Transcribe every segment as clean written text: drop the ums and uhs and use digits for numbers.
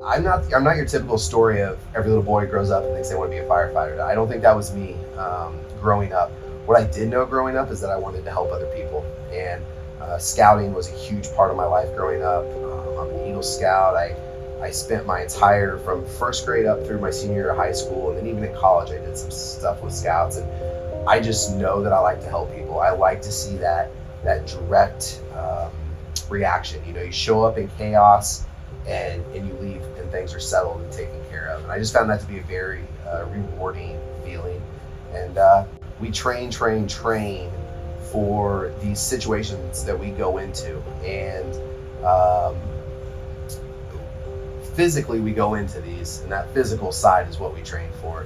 I'm not your typical story of every little boy grows up and thinks they want to be a firefighter. I don't think that was me growing up. What I did know growing up is that I wanted to help other people, and scouting was a huge part of my life growing up. I'm an Eagle Scout. I spent my entire, from first grade up through my senior year of high school, and then even in college I did some stuff with scouts, and I just know that I like to help people. I like to see that direct reaction. You show up in chaos and you leave and things are settled and taken care of. And I just found that to be a very rewarding feeling. And we train for these situations that we go into. And physically we go into these, and that physical side is what we train for.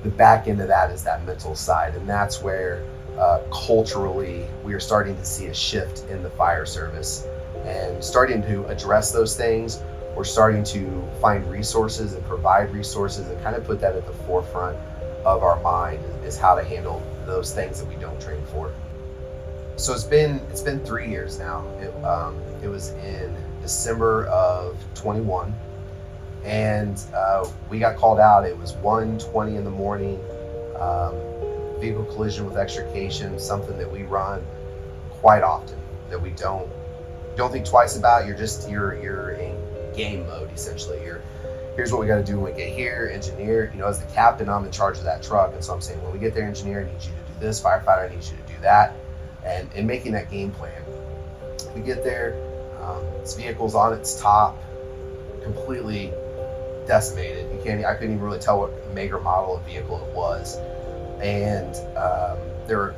The back end of that is that mental side, and that's where culturally we are starting to see a shift in the fire service and starting to address those things. We're starting to find resources and provide resources and kind of put that at the forefront of our mind, is how to handle those things that we don't train for. So it's been 3 years now. It was in December of 21, and we got called out. It was 1:20 in the morning. Vehicle collision with extrication, something that we run quite often, that we don't think twice about. You're in game mode essentially. Here's what we got to do when we get here. Engineer, as the captain, I'm in charge of that truck, and so I'm saying, when we get there, engineer, I need you to do this. Firefighter, I need you to do that, and making that game plan. We get there, this vehicle's on its top, completely decimated. I couldn't even really tell what make or model of vehicle it was. And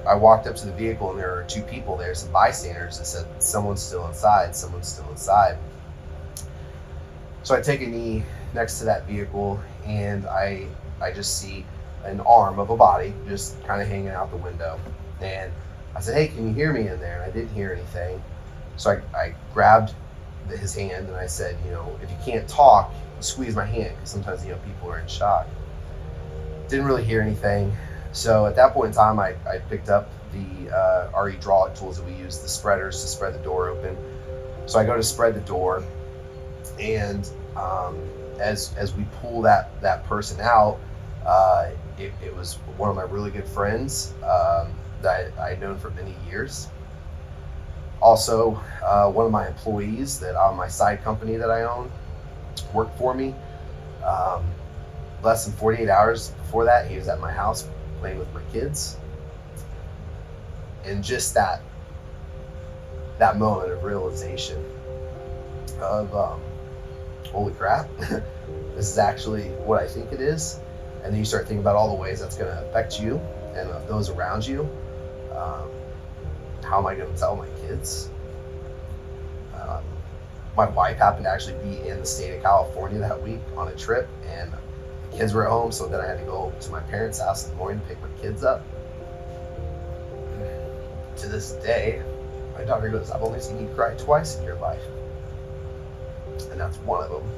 I walked up to the vehicle, and there were two people there, some bystanders, that said, someone's still inside. So I take a knee next to that vehicle, and I just see an arm of a body just kind of hanging out the window. And I said, hey, can you hear me in there? And I didn't hear anything. So I grabbed his hand, and I said, if you can't talk, squeeze my hand, because sometimes people are in shock. Didn't really hear anything. So at that point in time, I picked up the our hydraulic tools that we use, the spreaders, to spread the door open. So I go to spread the door, and as we pull that person out, it was one of my really good friends that I had known for many years. Also, one of my employees that on my side company that I own worked for me. Less than 48 hours before that, he was at my house playing with my kids. And just that moment of realization of holy crap, this is actually what I think it is. And then you start thinking about all the ways that's going to affect you and those around you. How am I going to tell my kids? My wife happened to actually be in the state of California that week on a trip, and the kids were at home, so then I had to go to my parents' house in the morning to pick my kids up. To this day, my daughter goes, I've only seen you cry twice in your life. And that's one of them.